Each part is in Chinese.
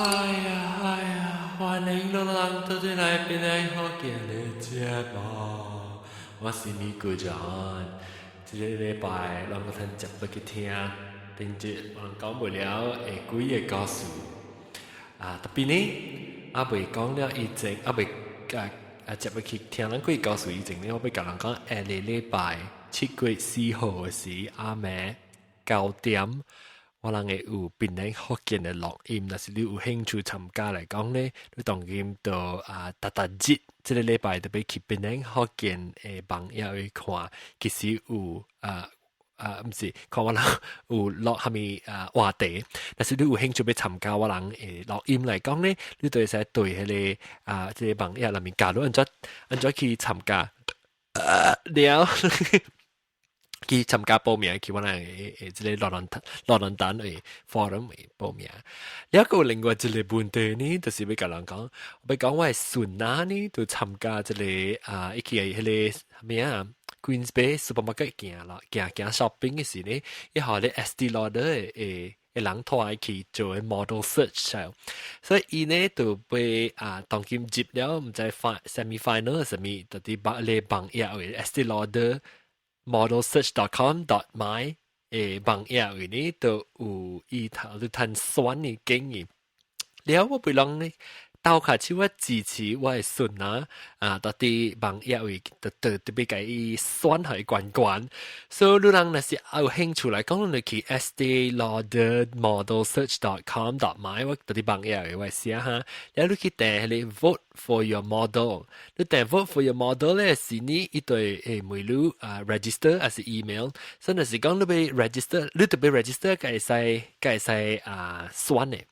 歡迎老人到這來邊來學見你節目，我是米姑丈。這個禮拜讓我聽節目去聽，並且我講不了會幾個故事。特別呢，我未講了以前，我未節目去聽人幾個故事以前呢，我要跟人講，下個禮拜7月4號嘅時，暗暝9點。我人會有邊個福建嘅錄音，若是你有興趣參加嚟講呢，你當然到達日，這個禮拜就要去邊個福建嘅網頁去看，其實有唔是，看我人有錄蝦米話題，若是你有興趣要參加我人嘅錄音嚟講呢，你就會使對迄個這個網頁裏面加入按怎去參加了。去參加報名，去我人即個羅蘭丹嘅 forum 嘅報名。了個另外一個問題呢，就是要甲人講，要講我嘅孫仔呢，就參加即個一期嘅迄個咩啊 Queens Bay Supermarket 行 shopping 嘅時呢，一下咧 Estee Lauder 嘅人拖去做 model search， 所以伊呢就被當今接了，唔知 semi final 什麼，就啲嚟網頁嘅 Estee Lauder。modelsearch.com.my 網頁嘅呢都有伊頭都談選嘅經驗，了我不啷呢鬥下手我支持我嘅孫啊，到啲網頁嘅特別嘅伊選係關，所以你人若是有興趣嚟講，你去 estee.lauder.modelsearch.com.my 我到啲網頁嘅我寫下，然後你去訂你 vote for your model， 你訂 vote for your model 咧是你一對每路register 還是 email， 所以若是講你要 register， 你特別 register 該使選嘅。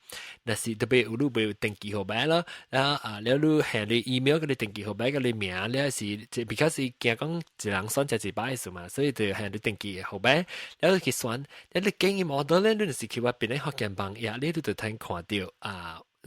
若是特別有你要登記號碼咯，了你下你 email 嗰啲登記號碼嗰啲名咧是，because 伊驚講一人選一擺數嘛，所以就下你登記號碼，了你去選，了你經驗 model 咧，你若是去我邊咧學見網頁，你都通看到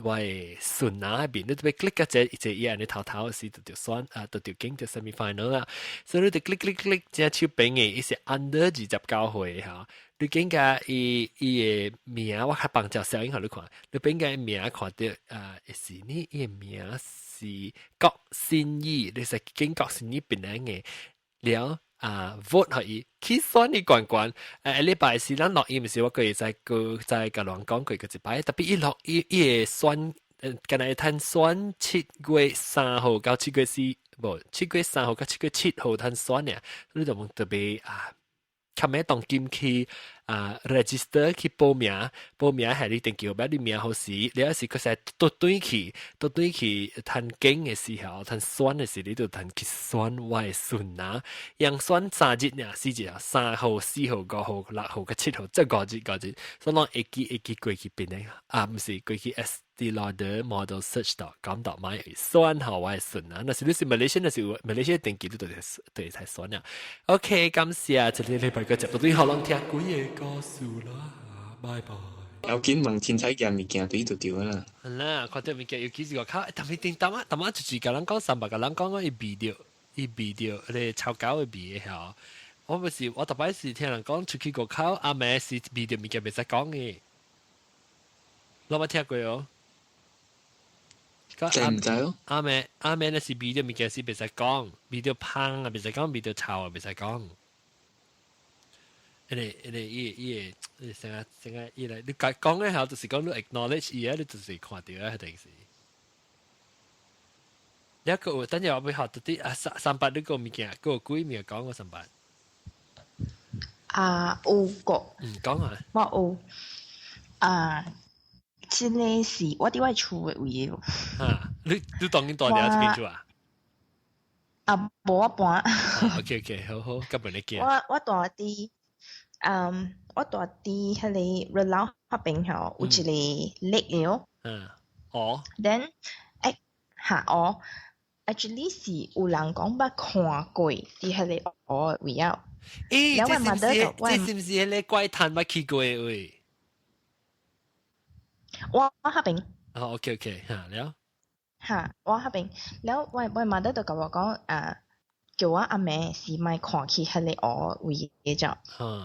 我嘅孫仔嗰邊，你特別 click 嗰隻嘢，你頭時就選就經就 semi final 啦，所以你就 click 正手邊嘅，伊是 under 29歲嚇。你見個伊嘅名，我較幫照小英互你看。你邊個名看到是呢？伊嘅名是郭新義，你是見郭新義邊嘅了vote 互伊去選伊關。禮拜四咱錄音時，我個再甲人講過一擺，特別伊錄伊嘅選，敢若會通選7月3號到7月4，無7月3號到7月7號通選嘅，你就特別較尾當今去register 去報名係你登記號碼你名好時，你有時佢使倒轉去探經嘅時候，探選嘅時，你就探去選我嘅孫仔，用選3日呢4日啊，3號、4號、5號、6號、7號，即5日，所以我會記過去邊咧唔是過去 Estee Lauder modelsearch.com.my 選好我嘅孫仔，那是你是 Malaysia 登記都對才選啊。OK， 感謝這個禮拜嘅節目，對好人聽幾個故事啦，拜拜。要緊問凊彩件物件對就對啦。係啦，看到物件尤其是個卡，特別定淡仔就是甲人講300個人講我伊避掉，你臭狗會避嘅嚇。我特別是聽人講出去個口，阿妹是避掉物件袂使講嘅。你有冇聽過哦？真唔知哦。阿妹呢是避掉物件是袂使講，避掉香啊袂使講，避掉臭啊袂使講。伊成日伊嚟，你講嘅時候就是講你 acknowledge 伊啊，你就是看到啊，定是。一個等陣我要學到啲300呢個物件，嗰個幾物講個300。有個。講啊。我有即個是我佇我厝嘅位咯。你當然大條一間厝啊？無我搬。OK， 好，咁本你見。我住佇。我住佇迄個熱鬧那邊吼，有一個 lake 了。then actually 是有人講捌看過佇迄個河位啊。這是唔是迄個怪談捌去過嘅位？我那邊。OK， 了。我那邊，了我mother就甲我講叫我阿妹是咪看去迄個河位嘅啫。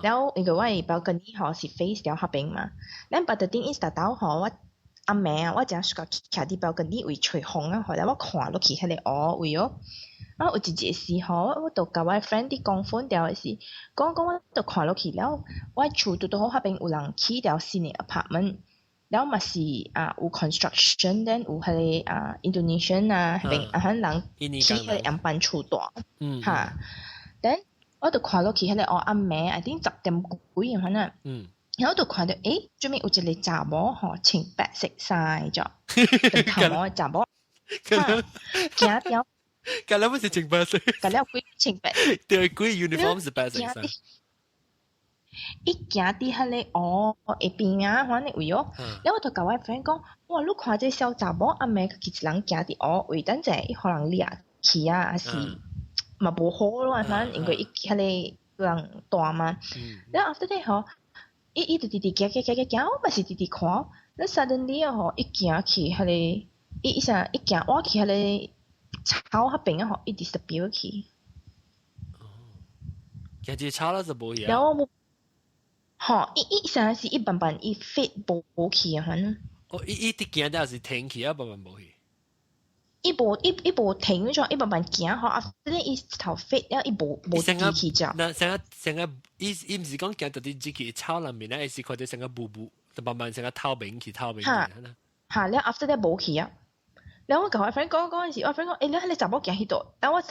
然後因為我嘅balcony吼是 face 掉那邊嘛，咱把the thing is 達到吼我阿妹啊，我正是個徛啲表跟你為吹風啊，後來我看落去迄個蚵位哦，啊有一節時候，我就甲我 friend 啲講分掉嘅時，講我就看落去了，我厝拄好迄邊有人起條新嘅 apartment，了嘛是有 construction， then 有迄個Indonesian 迄邊人起迄個洋班厝大，嚇， then 我就看落去迄個阿妹，I think 10點幾咁樣，然後我就看到做咩有一個查某吼穿白色衫咗，長頭毛嘅查某，行條，咁你唔是穿白色？咁你鬼穿白？對，鬼 uniform 是白色衫。伊行啲迄個下邊啊，反正位哦，然後我就甲我 friend 講，哇，你看這小查某阿妹其實人行啲下位，等陣伊可能掠去啊，還是嘛無好咯，反正因為伊迄個人大嘛，然後 after that 吼。伊就直直行，我嘛是直直看。那 suddenly 吼，伊行去迄個，伊行我去迄個草迄邊啊吼，伊 disappear 去。哦，行住草啦就無嘢。然後我，吼，伊成是一般般，伊 fit 無去啊，反正。哦，伊啲行到是停去啊，般般無去。伊無停嗰種，一般般行吼，啊，即係伊頭 fit，然後伊無支去咗。那成個伊唔是講行到啲自己草裏面咧，伊是看到成個步，就慢慢成個透明去。嚇，然後 after that 無去啊。然後我同我 friend 講嗰陣時，我 friend 講，你喺你查某行迄度，等我就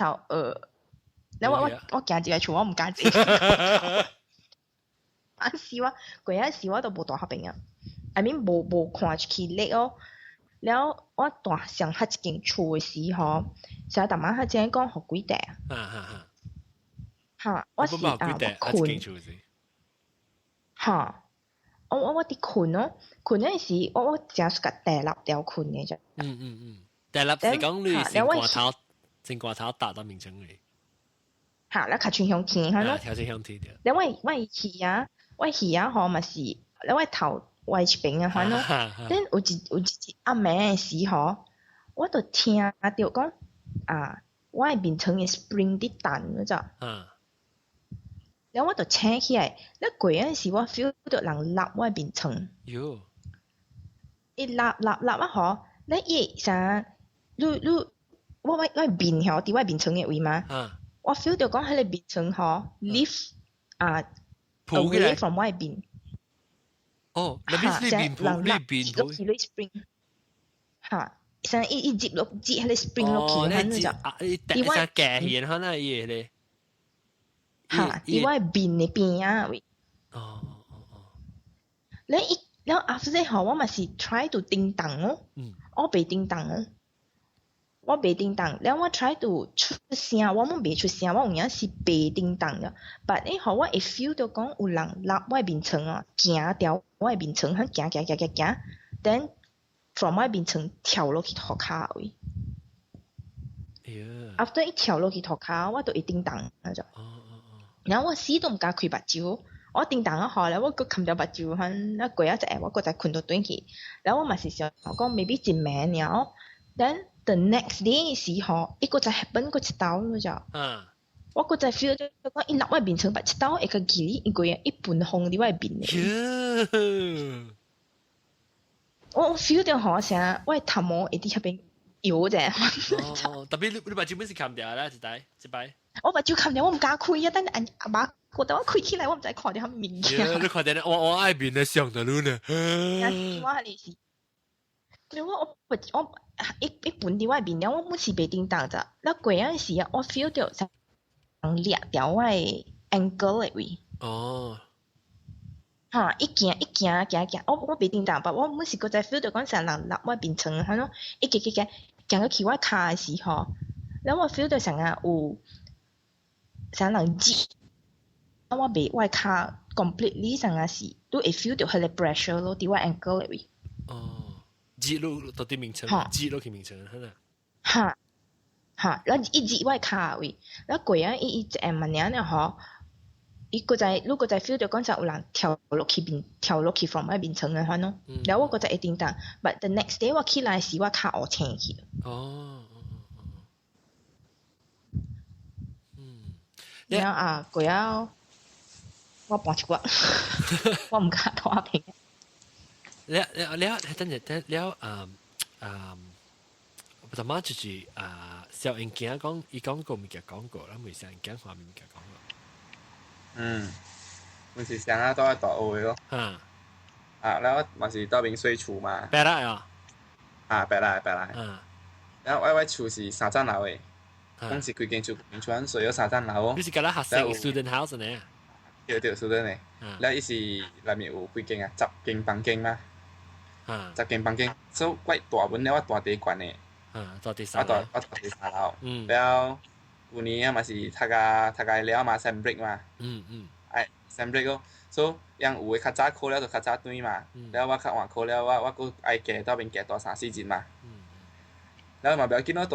然後我行一個厝，我唔敢坐。啊時我嗰陣時我都無大學邊啊 ，I mean 無看去叻哦。然後我大上迄一間厝嘅時候，成日逐晚佢正講學幾大啊？嚇！我是困。嚇！我啲困咯，困嗰陣時，我正係個第六條困嘅啫。第六是講你成掛頭打到名稱嘅。嚇！你靠全向天係咯。條線向天嘅。你我去啊，嗬咪是，你我頭。我一邊啊，反正，但有一暗暝嘅時候，我就聽到講我係面床嘅 spring 啲彈嗰隻，然後我就醒起來，你過嗰陣時，我 feel 到人立我面床，一立啊嗬，你伊成，我面嗬，啲我面床嘅位嘛，我 feel 到講喺你面床嗬 ，lift away from 我邊。哦，那邊呢邊落去你 spring， 嚇，成一接落接喺你 spring 落去，咁就，因為夾嘢可能嘢咧，嚇，因為邊呢邊啊喂，然後 after that 我咪是 try to 叮當哦，我被叮當哦，然後我 try to 出聲，我冇未出聲，我有影是被叮當嘅。但係後我會 feel 到講有人立我面床啊，行掉我面床，佢行，then from 我面床跳落去塗骹位。after 一跳落去塗骹，我就會叮當嗰種。然後我死都唔敢開目睭，我叮當咗後咧，我佢冚咗目睭，佢過一隻我再困到短去，然後我咪是想講 maybe 一暝了 ，then the next day 時候，伊個就 happen 個一刀咯就，我個就 feel 到講伊立我面床，把一刀一個距離，伊個一盆風喺我面。我 feel 到好像我頭毛一啲喺邊搖啫。特別你目睭本是冚掉啦，一擺。我目睭冚掉，我唔敢開啊！等阿媽覺得我開起來，我唔知看到佢面嘅。你看到我愛面嘅上到路呢？我係你是，我一半啲我面了，我冇是被叮當咋。嗱過嗰陣時啊，我 feel 到成裂掉我嘅 ankle 嚟位。嚇！一行，我被叮當吧，我冇是個在 feel 到講成人立我面床，係咯，一行到去我骹嘅時候，然後我 feel 到成日有成人擠，我被我骹 completely 成日是都會 feel 到佢嘅 pressure 咯，啲我 ankle 嚟位。擠落到啲面床，擠落去面床，係啦。嚇！然後一擠我骹位，然後過啊一隻問人咧嗬。伊個在 feel 到講就有人跳落去 from 我面床嘅款咯，然後我個就會叮當 ，but the next day 我起來時我骹黑青去。然後過啊，我搬出骨，我唔敢拖平。แล้ว等陣แล้ว不怎麼就是小英件講，伊講過咪嘅講過，啦，咪小英件話咪嘅講過。มันสิเสียงต่อต่อโอ้ยก็แล้วมันสิต่อเป็น水厝嘛แปลได้เหรอแปลได้แล้วไว้厝是三層樓嘅當時佢建築全水有三層樓你是講啦學生 student house 呢對 student 嘅แล้ว伊是裡面有幾間啊10間房間嘛10間房間所以quite大本แล้ว大地關嘅做第三樓我第三樓แล้ว舊年啊嘛是讀個了嘛 Sam Brick 嘛Sam Brick 咯所以有嘅較早考了就較早對嘛แล้ว我較晚考了我個愛加到邊加多3-4節嘛แล้ว嘛不要緊咯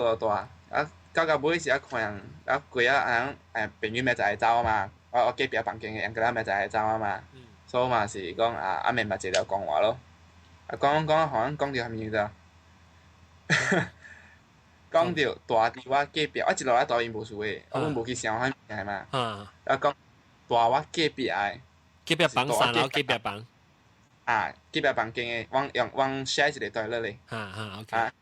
大到尾時啊看人แล้ว貴啊朋友咪就係走啊嘛我隔壁房間嘅人佢咪就係走啊嘛所以嘛是講阿明咪接了講話咯講好像講到係咪啫講到大啲我隔壁我一路喺抖音無數嘅我冇去想係咪係嘛แล้ว講大我隔壁嘅隔壁房3樓隔壁房隔壁房間嘅往 share 一個台落嚟OK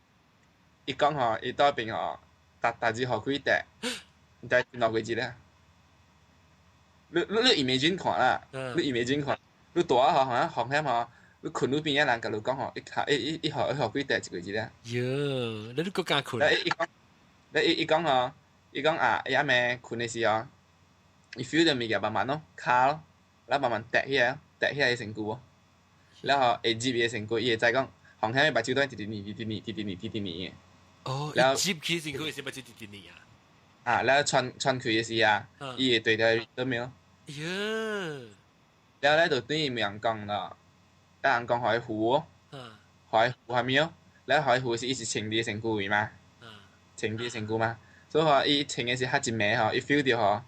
伊講吼伊到邊吼大致學幾隻你睇電腦幾隻咧你 imagine 看啦你 imagine 看你大吼好像紅險吼你困喺邊啊人甲你講吼伊學幾隻一個字咧喲你都敢困伊講吼伊講伊阿妹困嘅時候伊 feel 到物件慢慢咯卡咯แล้ว慢慢แตะ喺成骨喎แล้ว吼會接嘅成骨伊會知講紅險把手都係滴嘅哦แล้ว接起成骨是把手滴啊แล้ว穿佢嘅時啊伊會對到對面咯แล้ว咧就對伊人講啦人講海湖海湖係咪咯แล้ว海湖是伊是清啲成骨位嘛清啲成骨嘛所以話伊清嘅時較一暝吼伊 feel 到吼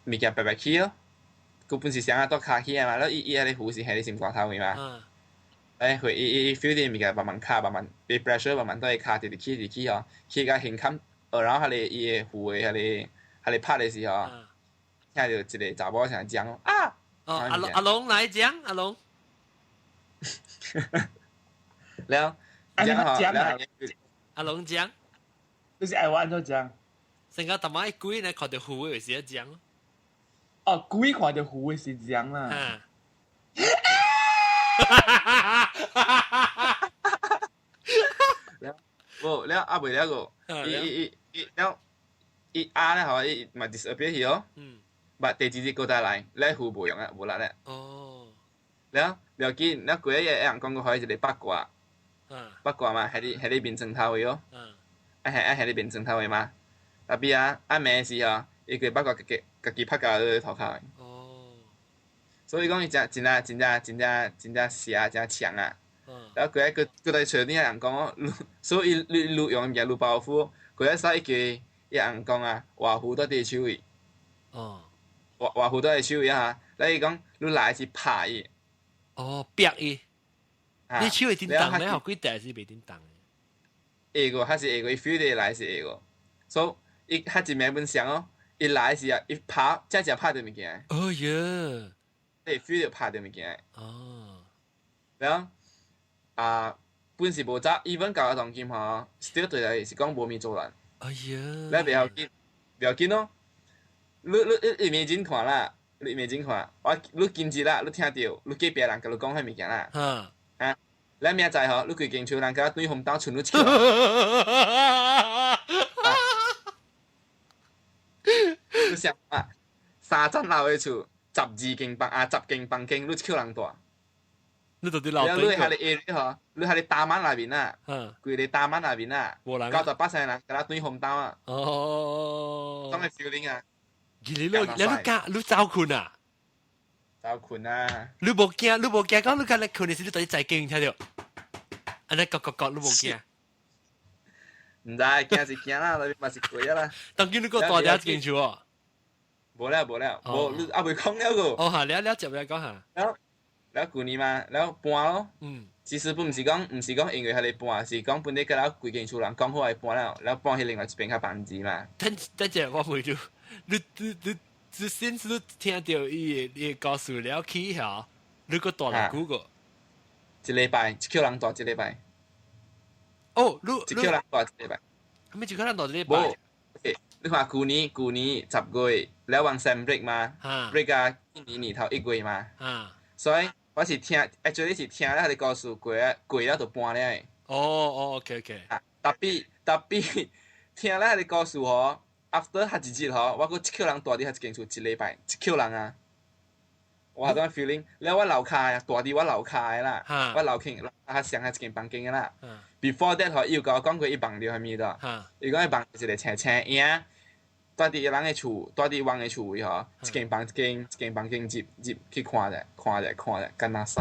物件白起咯佢本是想多卡起啊嘛แล้ว伊喺啲湖是喺啲心肝頭位嘛佢伊 feel 到物件慢慢卡慢慢被 pressure 慢慢都係卡直起吼起個輕襟然後喺你伊湖嘅喺你拍嘅時候聽到一個查某成講阿龍來講阿龍แล้ว阿龍講就是愛玩就講成個他媽一鬼呢看到湖嘅時講哦鬼看到湖嘅時講啦แล้ว阿未了個แล้ว伊阿咧吼伊嘛 disappear 去哦บัด第二日過帶來咧湖無用啊無力咧แล้ว不要緊แล้ว過一日人講過可以一個八卦嘛喺你邊正頭位哦喺你邊正頭位嘛特別阿暝時候伊個八卦家己拍到頭殼所以講伊真寫真強啊แล้ว過一個在場啲人講所以你用嘢包袱過一使叫人講話湖多啲手位話湖多啲手位啊แล้ว伊講你來是拍伊逼伊你手會叮當咧，幾大是未叮當嘅？下個係下個，伊 feel 到來是下個，所以伊下一暝本上哦，伊來時啊，伊拍真正拍到物件。哦耶！你 feel 到拍到物件。然後本是無雜，even 教嘅當劍吼 ，still 對嚟是講無面做人。哎呀！你不要緊咯，你面前看啦，你面前看，你見住啦，你聽到，你隔壁人甲你講迄物件啦。你明仔吼，你規間厝人甲對紅燈存你笑。你想3層樓嘅厝，10間房間，你笑人大。你到底老你喺你 area 吼，你喺你大晚那邊啊，規個大晚那邊啊，98%人甲對紅燈啊。咁嘅 feeling 啊。你走困啊？走困啊！你無驚，講你今日困嘅時，你到底在驚睇到？安尼角，你無驚？唔知驚是驚啦，但係嘛是貴啦。當見你個大啲驚住喎。無了，你未講了個。哦，了接嚟講下。แล้ว舊年嘛，แล้ว搬咯。其實唔是講因為係你搬，是講本地嘅啦，規間厝人講好係搬了，แล้ว搬去另外一邊較房子嘛。等陣我會到，你先你聽到伊告訴了起下，你個大人估個。一禮拜，一口人大一禮拜。哦，一口人大一禮拜。係咪一口人大一禮拜？你看舊年10月，แล้ววางแซม break 嘛 ，break 啊，今年年頭1月嘛，所以我是聽 ，actually 是聽咧，佢哋告訴過咗就搬咧。哦 ，OK， 特別聽咧，佢哋告訴我 ，after 下一日嗬，我個一口人大啲係一間厝一禮拜，一口人啊，我嗰種 feeling，แล้ว我樓下啊，大啲我樓下嘅啦，我樓下上係一間房間嘅啦。Before that 嗬，要講過伊房了係咪度？伊講伊房一個青影，住佇人嘅厝，住佇王嘅厝位嗬，一間房間入去看者，干那使。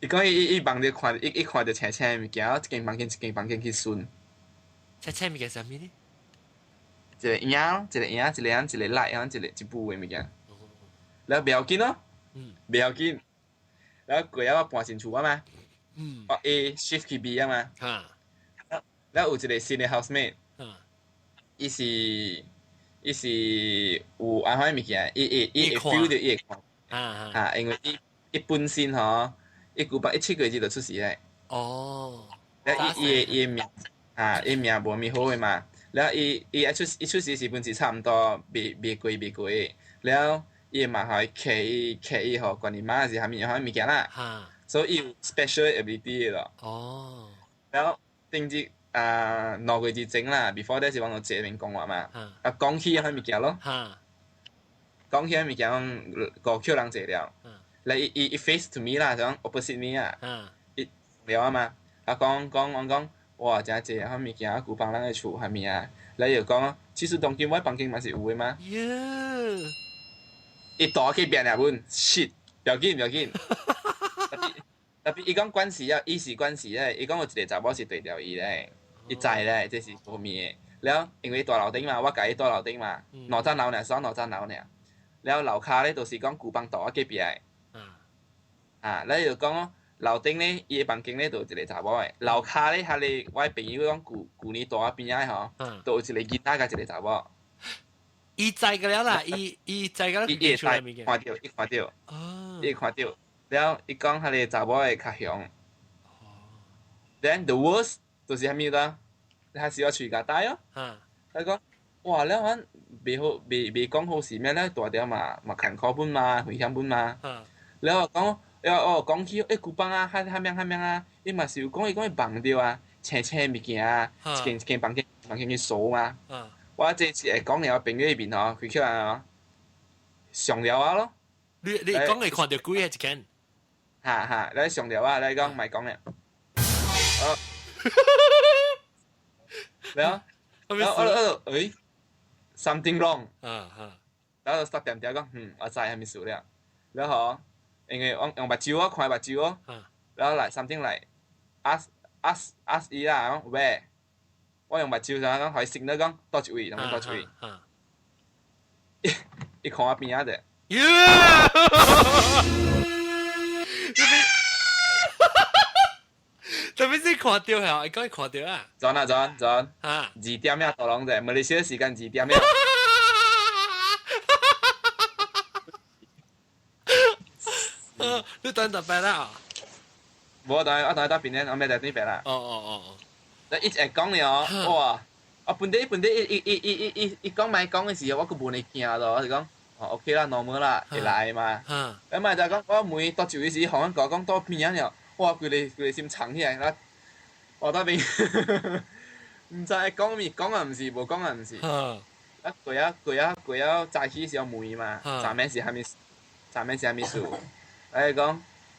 伊講伊房了看，伊看着青物件，一間房間去巡。青物件啥物呢？一個影，一個light，一部嘅物件。แล้ว唔要緊咯，唔要緊。แล้ว過咗我搬進厝啊嘛。A shift 去 B 啊嘛，แล้ว有一個新嘅 housemate，伊是有安怎物件，伊會 feel 到伊會看，因為伊本身嗬，伊舊8、7個月就出世咧，แล้ว伊命伊命無咪好嘅嘛，แล้ว伊出世時本是差唔多未過，แล้ว伊嘛係騎伊嗬，關於媽是蝦米物件啦。所以有 special ability 咯。แล้ว定之6個月前啦 ，before that 是往到這邊講話嘛。講起嗰啲物件咯。講起嗰啲物件5口人坐了。嚟伊 face to me 啦，想 opposite me 啊。伊了啊嘛。講，哇！真濟嗰啲物件，舊房人嘅厝係咪啊？嚟又講，其實當今我房間嘛是有嘅嘛。伊大去變了本 shit， 不要緊。特別伊講關係啊，伊是關係咧。伊講有一個查某是對調伊咧，伊知咧，這是無面嘅。แล้ว因為大樓頂嘛，我甲伊大樓頂嘛，2層樓爾，2層樓爾。แล้ว樓下咧，就是講舊房大我隔壁嘅。แล้ว就講樓頂咧，伊個房間咧，就有一個查某嘅。樓下咧，佢哋我朋友講舊年大邊仔嗬，就有一個囡仔甲一個查某。伊知嘅了啦，伊知嘅啦，伊看到。แล้ว伊講佢哋查某會較凶。Then the worst 就是蝦米啦？你係要喙甲帶哦。佢講哇，แล้วมัน未講好事咩咧？大條嘛坎坷本嘛，危險本嘛。แล้ว講起舊房啊，蝦命啊，伊嘛是有講伊房掉啊，青物件啊，一間房間去掃嘛。我這次會講了朋友嗰邊嗬，佢叫人上了啊咯。你講你看到幾個一間？你上條啊！你講唔係講咧。แล้วsomething wrong。แล้ว stop 點講，我知係咪數了。แล้ว嗬，因為用目睭啊，看目睭啊。แล้ว嚟 something 嚟 ask 伊啦，講 where？我用目睭上講，佢 signal 講多一位，多一位。伊看我邊仔嘅。特別是看到係，講看到啊。John。2點呀，大龍仔，馬來西亞時間2點呀。你等特別啦？冇，我等邊咧，我咩等呢邊啦。你一直講了，哇！我本地，伊講咪講嘅時候，我個門嚟驚咯，就講。OK 啦 ，normal 啦，會來嘛。咁咪就講我每到住嘅時，學人講到邊樣了，哇！佢哋先藏起來啦。我嗰邊唔知講咪講啊，唔是，無講啊，唔是。過咗早起時候梅嘛，上面是蝦米樹。你講，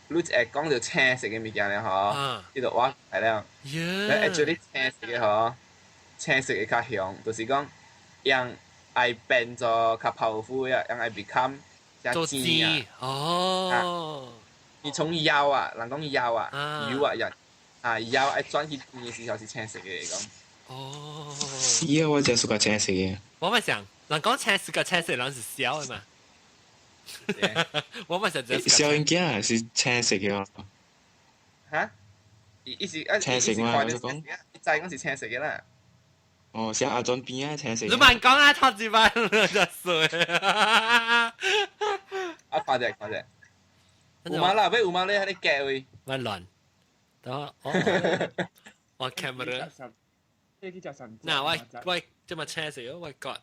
你一講就青色嘅物件咧，嗬，呢度我係啦。你 actually 青色嘅嗬，青色嘅較香，就是講讓。I 變咗較 powerful 呀，讓I become 像尖啊！你從腰啊，人講腰啊，人腰愛轉去尖嘅時候是青色嘅咁。腰我就屬個青色嘅。我咪想，人講青色嘅青色，人是小嘅嘛。我咪想小人家是青色嘅哦。嚇？伊是青色嘛，我講。你知講是青色嘅啦。哦，像阿俊邊啊，青色。你慢講啊，頭一班就衰。快啲。有嘛啦，有嘛咧喺啲夾位，我亂，等我 camera，嗱我即係車死咗，我覺，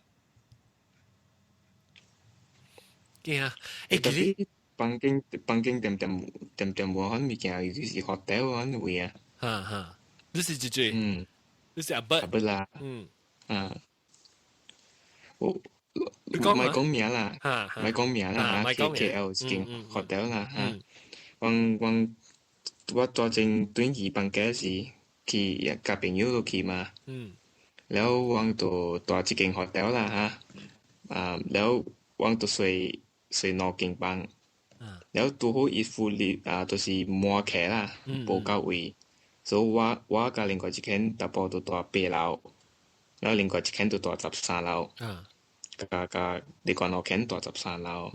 驚啊！其實房間點我可能物件就是學掉我呢位啊，哈，你是幾句？你是阿伯啦，我唔係講名啦，唔係講名啦嚇，KL 已經學掉啦嚇，我做正短期房間時去甲朋友落去嘛，แล้ว我就大一間學掉啦嚇，แล้ว我就睡兩間房，แล้ว拄好伊附列就是滿客啦，無夠位，所以我甲另外一間大部都大8樓，然後另外一間就大13樓，甲另外兩間大13樓，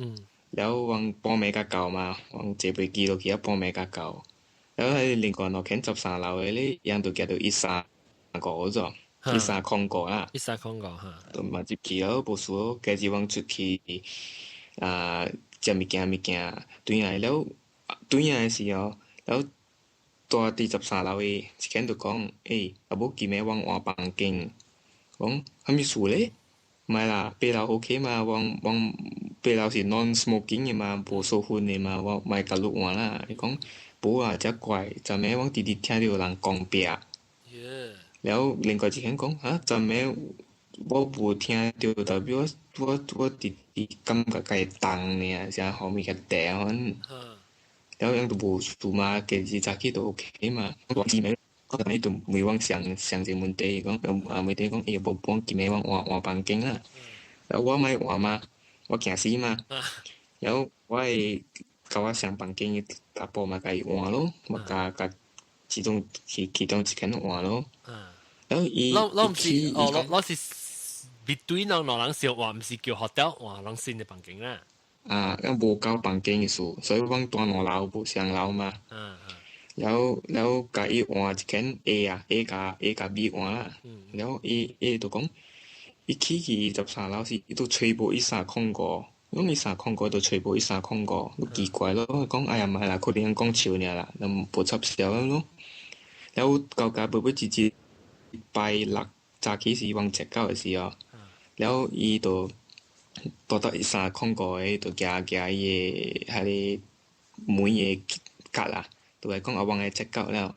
แล้ว我半暝甲9嘛，我坐飛機落去啊半暝甲9，แล้ว喺另外兩間13樓嘅咧，樣就叫做13個咗。13空個啦，13空個嚇，就嘛入去咯，無事咯，家己往出去食物件，轉來了，轉來時候，แล้ว大第13樓嘅一間就講，阿母今日往換房間，講係咪事咧？唔係啦，8樓 OK 嘛，往8樓是 non-smoking 嘅嘛，無抽煙嘅嘛，我咪甲你換啦。伊講無啊，真怪，昨暝我直直聽到有人講壁。แล้ว另外一間講昨暝我無聽到，代表我直直感覺佢動呢，成後面嘅電，แล้ว樣都無事嘛，家己早起都 OK 嘛。我今暝我昨暝都未往上這問題，講問題講無幫今暝往換房間啦。แล้ว我咪換嘛，我驚死嘛。แล้ว我係甲我上房間嘅阿婆咪甲伊換咯，咪甲其中一間換咯。แล้วเรา是 between 兩人是話唔是叫 hotel 話兩先嘅房間啦。因無夠房間嘅事，所以往大兩樓無上樓嘛。แล้ว甲伊換一間 A 甲 B 換啦。แล้ว A 就講，伊起13樓時，伊都吹無13空個，因為13空個就吹無13空個，都奇怪咯。講哎呀唔係啦，佢哋講笑呢啦，就無插笑咯。แล้ว到家妹妹直接拜六早起時往食狗嘅時候，แล้ว伊就到13空個嘅，就夾伊嘅係門嘅格啦，就係講我往嘅食狗了，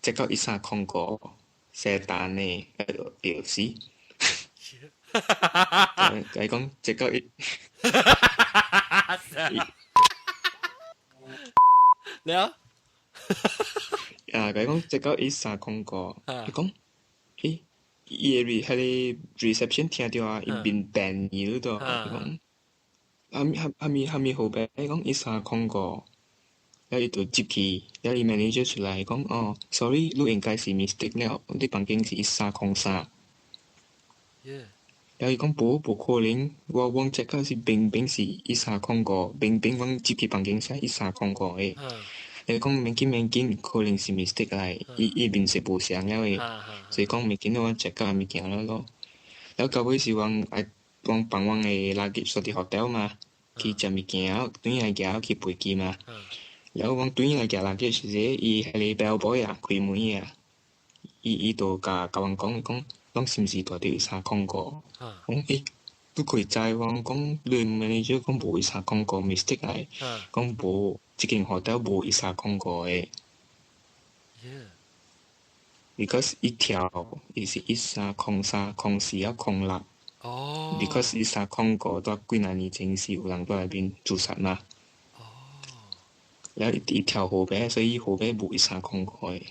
食狗13空個射蛋呢，屌死！係講食狗了。佢講食狗13空個，佢講伊個係 reception 聽到啊，伊變病咗度，佢講係咪後邊？佢講13空個，แล้ว伊就接去，แล้ว伊 manager 出來講sorry，你應該是 mistake 了，你房間是13空3。แล้ว伊講無可能，我往食狗是明是13空個，明往接去房間是13空個誒。你講免緊，可能是 mistake 嚟，伊面是無相了誒，所以講免緊我食個物件咯。แล้ว到尾是往幫我嘅垃圾所啲學掉嘛，去食物件，轉來行去飛機嘛。แล้ว往轉來行垃圾時，伊係 bellboy 啊，開門啊，伊就甲我講，攏是毋是大啲13空個？講都可以知講你 manager 講無13空個 mistake 嚟，講無。即間hotel無13空個誒，because 一條伊是13空3空4啊空6。because 13空個都幾廿年前是有人喺入邊自殺嘛。แล้ว一條後邊，所以後邊無13空個誒，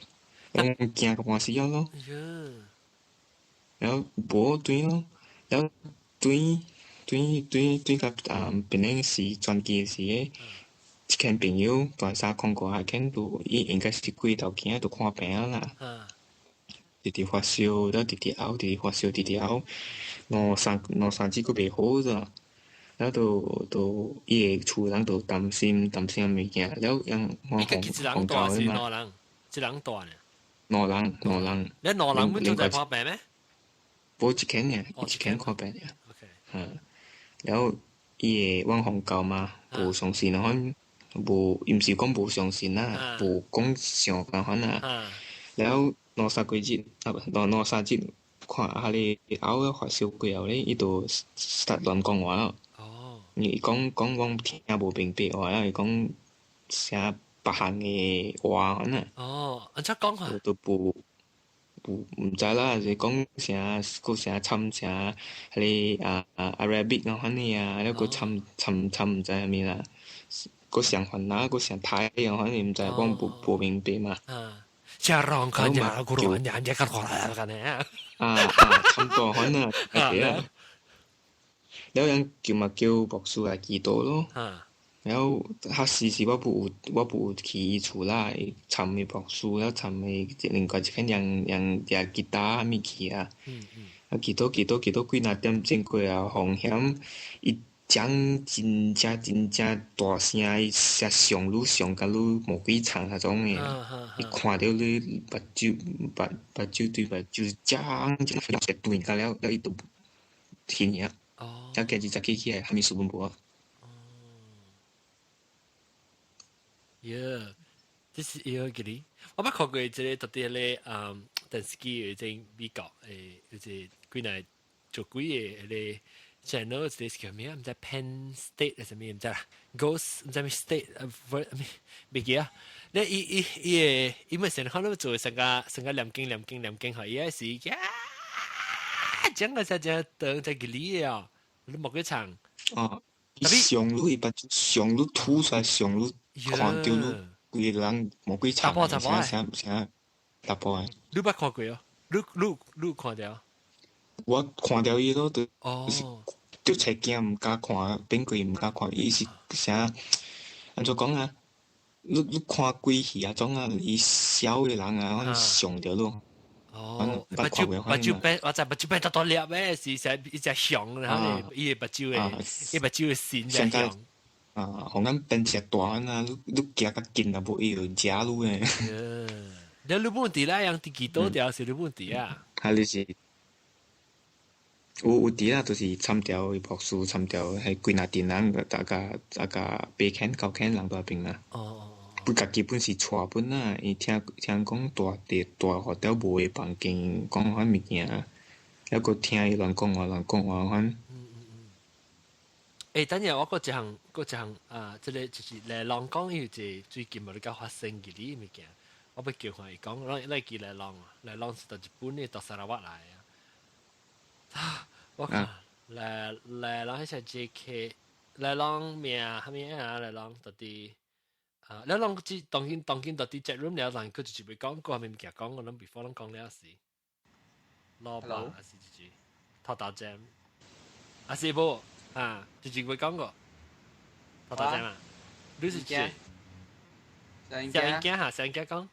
咁驚個關死咗咯。แล้ว無對咯，แล้ว對甲邊個是轉機時誒。一間朋友大13空個，下間都伊應該是幾頭囝都看病啦。直直發燒，แล้ว直直發燒，直直嘔，兩三日都未好咗。แล้ว都伊個厝人都擔心物件，แล้วยัง紅教嘅嘛。一人大呢？兩人。你兩人本就在看病咩？無一間呢，一間看病呢。แล้ว伊個往紅教嘛，無上時儂。伊毋是講無相信啦，無講上共款啦。แล้วนอซากุจินอซาจิ看下你後發燒過後咧，伊就實亂講話咯。伊講聽無明白話啦，伊講寫別項嘅話呐。安怎講啊？都毋知啦，是講寫佫寫參寫迄個Arabic 啊款呢啊，แล้ว佫參毋知啥物啦，佫上番啦，佫上泰啊款呢，毋知講無明白嘛。จะร้องกันอย่ากูร้อนอย่ากันขออะไรกันเนี่ย差唔多可能係啊。แล้วยัง叫博士嚟祈禱咯。แล้ว黑時我不去厝啦，尋嘅博士，แล้ว尋嘅另外一個人吉他咪去啊。祈禱幾若點鐘過啊，風險伊講真正大聲，寫上甲愈無幾場迄種誒。伊看到你目睭對目睭講一對甲了伊就停啊。แล้วแกจะขี้ๆให้มีสุบบัว這是有嘅哩。我捌看過即個特啲咧，電視機有隻美國有隻幾耐做幾個咧 channel，即係叫咩？唔知 Penn State 係咩？唔知啦 ，Ghost 唔知咩 State 未記啊。咧伊咪成日看到做成個念經，係伊係時間。整個只等在嗰裡啊，你冇幾長。伊上愈上愈吐出來，上愈看到愈規個人冇幾長。啥大波啊！你捌看過哦？你看到？我看到伊咯，就是就才驚毋敢看，變鬼毋敢看，伊是啥？安怎講啊？你看鬼戲啊種啊，伊小個人啊，上着咯。目睭病，我就目睭病多粒咧，是成一隻熊，然後伊個目睭嘅，伊目睭嘅線隻熊。互咱變隻大啊，你行較近啊，無伊就食你誒。你問題啦，樣啲幾多條是你問題啊？係你是有啲啦，就是參條博士，參條係幾若啲人，大家8間9間人都喺邊啦。不家己本是帶本啦，伊聽講大學條無嘅房間講款物件，還佫聽伊亂講話款。等陣我嗰一項即個就是嚟浪講有一最近無你甲發生嘅啲物件，我要叫佢講，你記嚟浪是到日本嘅到沙拉瓦來啊！我看嚟浪迄隻 JK 嚟浪名係咩啊？嚟浪到啲。你諗當見到啲 chat room 了，但佢就會講過係咪唔講我諗 before 諗講了事，老闆還是自己偷打 jam， 還是冇就會講過偷打 jam 啊？你是驚？上驚講？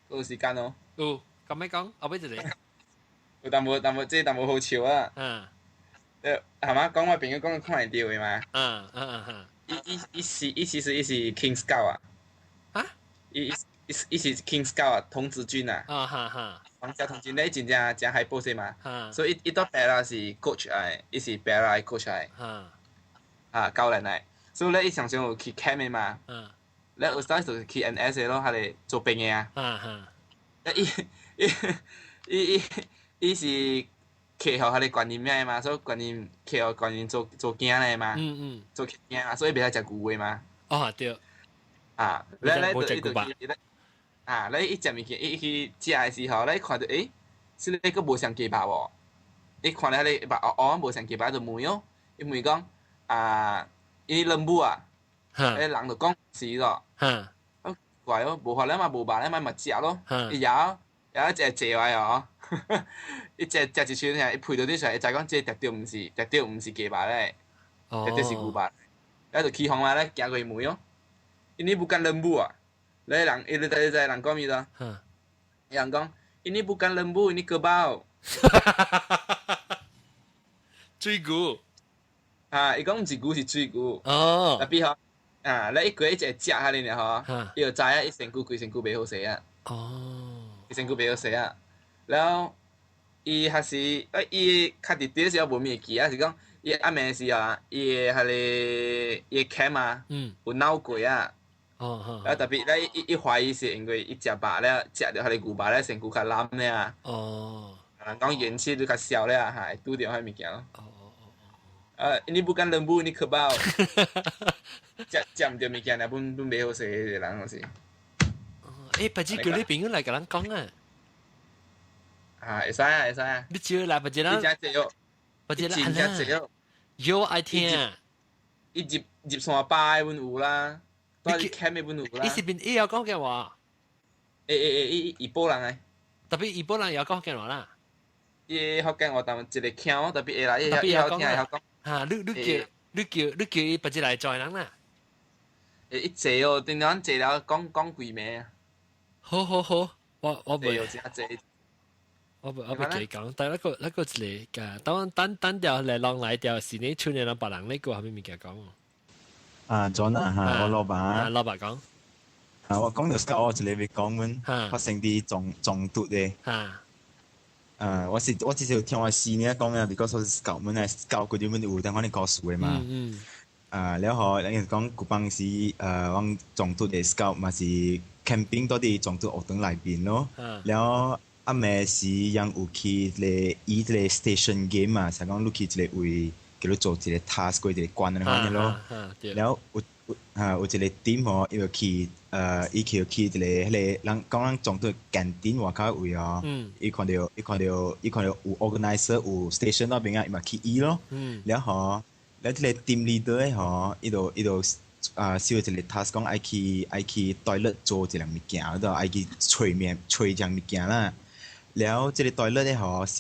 有時間哦。有，咁咩講？我俾一個。有淡薄好笑啊。係嘛？講我朋友講看會到嘅嘛。伊是 King Scout 啊！伊是 King Scout 啊，童子軍啊！皇家童軍咧真正害波勢嘛！所以伊到白啦是 coach 嚟，伊是白啦 coach 嚟，教練嚟。所以咧伊常常有去 camp 嘅嘛。咧有時就去 NS 嘅咯，佢哋做兵嘅啊。伊是。客戶佢哋觀念咩嘛，所以觀念做驚咧嘛，做驚啊，所以袂使食牛嘅嘛。對。你伊食物件，伊去食嘅時候，你看到是你個無上雞排喎，伊看到你肉無上雞排就問哦，伊問講伊人母啊，人就講是咯，怪哦，無法咧嘛，無肉咧嘛食咯，伊有一隻借位哦。伊食一串，伊配到啲出來，就講這絕對唔是雞排咧，絕對是牛排。然後就起哄嘛咧，行過去問哦，因你bukan lembu啊？你人講咩咯？人講，ini bukan lembu，ini kerbau。水牛。伊講唔是牛，是水牛。特別嗬，你一個一隻食下你嗬，伊就知啊，伊身軀袂好食啊。伊身軀袂好食啊。แล้ว伊還是伊較佇啲時候無物記啊，是講伊伊暗暝時啊，伊迄個伊 cam 啊，有鬧過啊。哦，啊，特別咧，伊懷疑是因為伊食飽咧，食着迄個牛排咧，身軀較濫咧啊。哦。人講元氣都較少咧啊，係拄着迄物件咯。ini bukan lembu, ini kerbau. 食唔着物件啊，本袂好勢嘅人就是。不知叫你朋友來甲咱講啊。會使啊，會使啊。你招來，不知咱。真濟哦，真濟哦。有愛聽。伊入山巴嘅本有啦，都係 cam 嘅本有啦。伊是邊伊有講嘅話？伊波人誒。特別伊波人有講嘅話啦。伊福建話當一個腔，特別會啦，伊好聽好講。你叫伊不知來 join 人啦。伊濟哦，定然濟了講幾暝啊。好，我袂。我袂記講，但係那個一個㗎，等條嚟浪來條是你村嘅人別人呢個係咩物件講？John 啊，我老闆。老闆講。我講到我一個會講阮發生啲中毒嘅。我至少聽我師呢講嘅，because 我是教阮係教嗰啲阮有等我哋教書嘅嘛。แล้วพอแล้วอย่าง講古邦是往中途嘅 scout 嘛是 camping 多啲中途學堂裏邊咯。แล้ว阿妹是ยัง有去咧依個 station game 啊，就講你去一個位叫做做一個 task 嗰一個關咁樣咯。แล้ว有一個 team 嗬，要去伊去一個迄個人講人中途 canteen 外口位哦，伊看到有 organizer 有 station 嗰邊啊，伊咪去伊咯。แล้ว嗬。แล้วที่เลยทีมลีดเดอร์เหรออีโดสิว่าจะเลยทัส講ไอคีทอยเลท做一樣物件แล้วไอคี吹一樣物件啦แล้ว這個ทอยเลทเหรอ是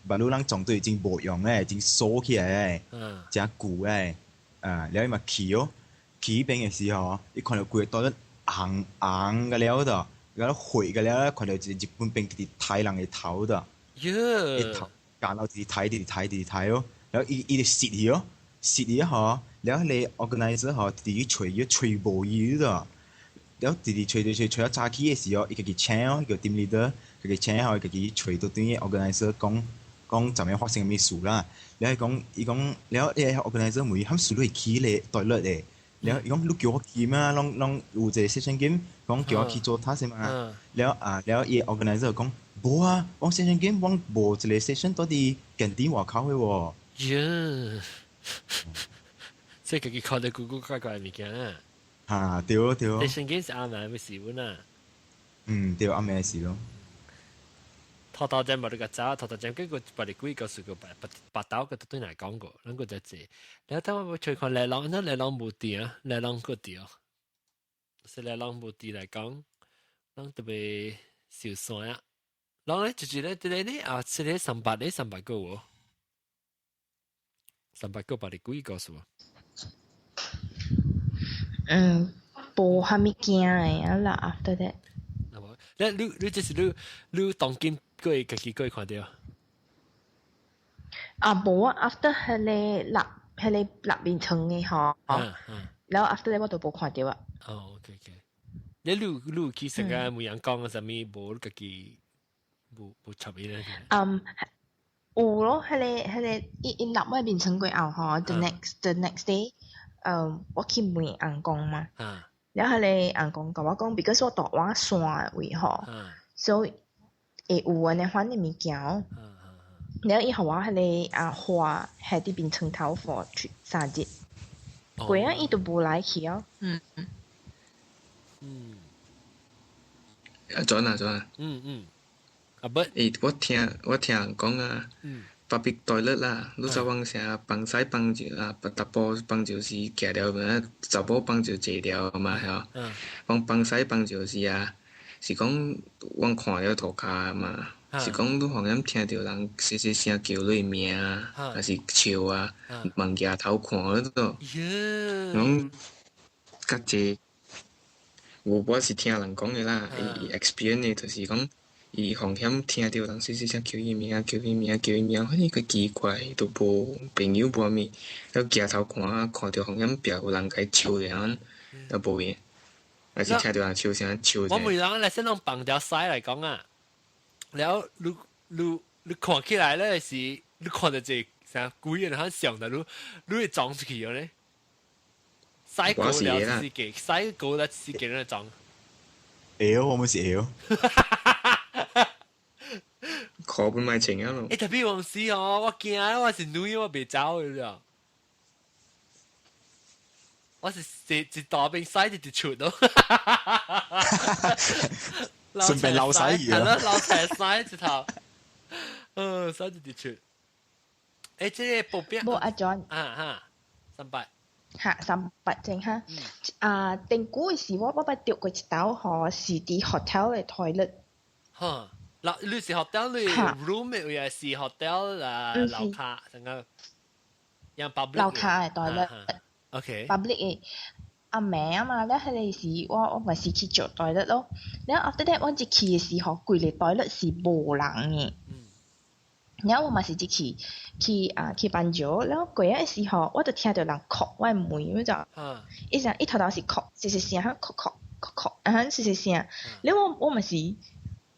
บรรลุ人總隊已經無用咧已經鎖起來真久咧แล้ว伊嘛起邊嘅時候伊看到規個ทอยเลท紅嘅了的然後灰嘅了看到日本兵直睇人嘅頭的一頭幹到直睇咯แล้ว伊就蝕去咯蝕去嗬，แล้ว你 organizer 嗬，自己吹無語的，แล้ว自己吹到早起嘅時候，伊個請哦，伊個 team leader，佢請嗬，佢吹到對 organizer 講怎樣發生咩事啦，แล้ว伊講，แล้วorganizer 每喊數都係起嚟對率嘅，แล้ว伊講你叫我去嘛，攏有一個 session game，講叫我去做 task 嘛，แล้ว伊 organizer 講，無啊，我 session game 我無一個 session 到啲近啲外口嘅喎。即係佢看到古怪嘅物件啊！對。你聖經是啱咪咪事本啊？對啱咪事咯。頭陣冇得個走，頭陣跟個把你幾個數個白刀個對嚟講過，兩個就係。然後等我隨看嚟浪，那嚟浪冇啲啊，嚟浪個啲啊，是嚟浪冇啲嚟講，浪特別少算啊。浪咧就咧咧啊，是咧300個喎。300個把你幾個數啊？無蝦物件誒啦 ，after that。你就是你當今個會家己個會看到？無啊 ，after 迄個立面床嘅嗬，然後 after that 我都無看到啊。OK。你其實個每樣講嘅啥物無家己無插伊咧？有咯，迄個伊立我面床過後嗬 ，the next day，我去問阿公嘛，然後迄個阿公甲我講 ，because 我住我山位嗬，所以會有安尼款嘅物件，然後伊互我迄個花喺啲面床頭for 3日，過啊伊都無來去哦。John 啊。我聽人講啊，public toilet 啦，你就講成幫洗幫住啊，大波幫住是夾掉嘅，就波幫住借掉嘛係啊。講幫洗幫住是啊，是講我看了塗骹嘛，是講你可能聽到人細細聲叫你名啊，還是笑啊，望鏡頭看嗰度，講較濟，我是聽人講嘅啦，experience 就是講。伊風險聽到人細細聲叫伊名，反正佢奇怪，都無朋友無咩，了鏡頭看到風險表有人甲伊笑人，都無嘢，還是聽到人笑聲笑。我每人嚟先用綁條西嚟講啊，แล้ว你看起來咧是，你看到這啥鬼人喺上頭你會撞出去嘅咧？西高了自己，西高了自己人撞。我冇事ขอเป็นไม่จริงอ่ะ咯。特別往時哦，我驚我是女，我別走了。我是一大邊西就出咯。順便撈曬魚啊！撈齊西一頭，西就出。即係報表。冇阿 John。300。300正哈。定估嘅時我不掉過一道河是啲 hotel 嘅 toilet。嚇！嗱，你是 hotel 你 room 嘅，還是 hotel 樓下成個？有 public。樓下嘅 toilet。OK。public 嘅。阿妹啊嘛，咧佢哋是我咪是去做 toilet 咯。然後 after that 我一去嘅時候，規個 toilet 是無人嘅。然後我咪是一去辦咗，然後過嘅時候，我就聽到人敲我門，咁就一聲一頭頭是敲，細細聲敲敲敲敲，細細聲。然後我咪是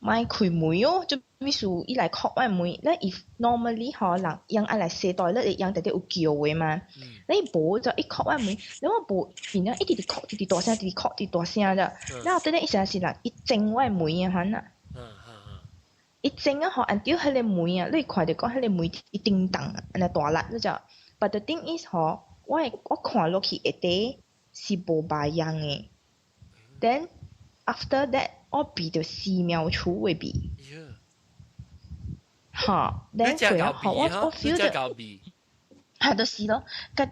買開門哦，就秘書一來敲我門，咧 if normally 可能人愛來洗 toilet 嘅人特啲有叫嘅嘛。你無就一敲我門，然後無變咗一直敲，一直大聲，一直敲，一直大聲啫。然後等陣一聲是人一整我門嘅款啊。一整啊，學人屌佢哋門啊，你看到講佢哋門一叮當啊，人哋大力嗰就。But the thing is 我看落去一啲是無白樣嘅。Then after that 我比到4秒處會比。嚇 ，then 佢啊，我 feel 到係就是咯，個慘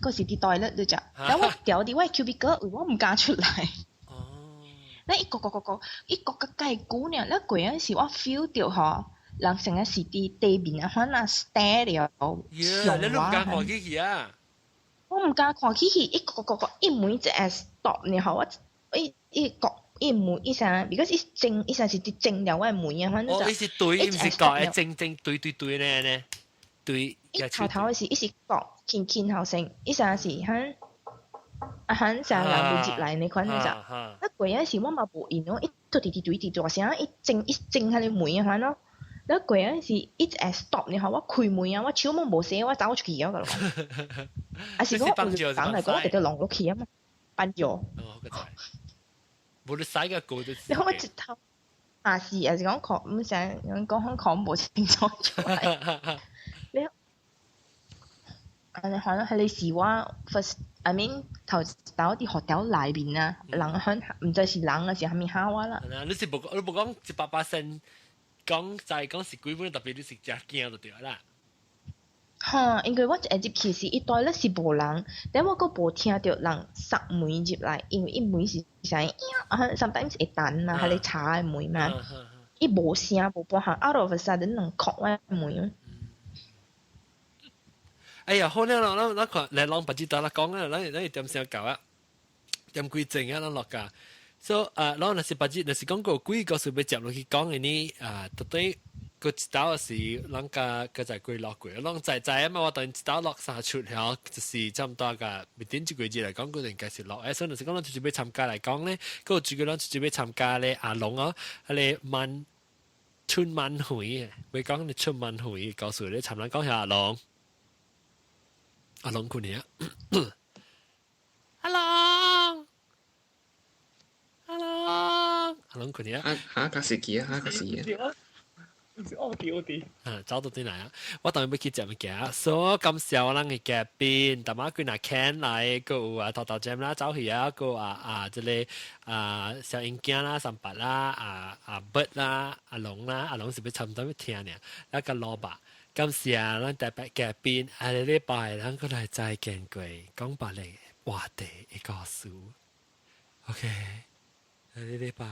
嗰時啲袋咧就，但我掉啲位 cubicle 我唔敢出嚟。咧一個介估呢，咧嗰陣時我 feel 到嗬，人成日是啲地面啊，可能 stare 了，你都唔敢看機器啊？我唔敢看機器，一個一門就係 stop 呢，嗬，我一門一聲 ，because 一聲是啲正了我門啊，反正就一是對，唔是講正對咧，對。一頭嘅時，一是講傾後聲，一聲是響。很成人會接嚟你款就，一個人時我嘛無應咯，一到滴大聲，一整喺你門啊款咯，一個人時一直 stop 你後我開門啊，我超冇冇寫，我走出去咗噶咯。啊是講我講嚟講，我哋都浪落去啊嘛，搬咗。冇得使嘅個都。你我直頭是講講唔成，講講冇清楚出嚟。你可能係你時話 first。I mean 頭啲學校內邊啊，人響唔再是人嘅時候，下面考啊啦。你是冇講100%講就係講是幾本特別你是只驚就對啦。嚇，因為我一入去時一袋咧是無人，但我個無聽到人塞門入來，因為一門是聲，sometimes 會彈啊，係你查嘅門嘛，一無聲無半下 ，out of a sudden 人敲我門。哎呀，好咧，咱看嚟講不知道啦，講啊，咱點先搞啊？點規正啊，咱落㗎。所以咱若是不知，若是講個幾個數要接落去講嘅呢？到底個一道是咱個在規落過，咱在啊嘛，我等一道落三出條，就是差唔多㗎。未點幾個月嚟講，嗰陣計是落。所以若是講咱直接要參加嚟講咧，嗰個主角咱直接要參加咧，阿龍啊，係春晚會，會講你春晚會，告訴你參咱講下阿龍。阿龍คุณเนี่ย阿龍阿龍คุณเนี่ย嚇死機啊！我哋找到啲嚟啊！我當然要去食物件，所以咁少我哋嘅嘉賓，但係佢嗱 can 嚟個頭 jam 啦，走去啊個即係小英鏡啦、300啦、Bird 啦、阿龍是要差唔多要聽嘅，一個蘿蔔。今時咱特別嘉賓，下個禮拜咱過來再見佢，講白嚟話題一個書 ，OK， 下個禮拜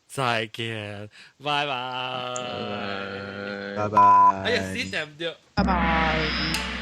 再見，拜拜，拜拜。哎呀，4點咗，拜拜。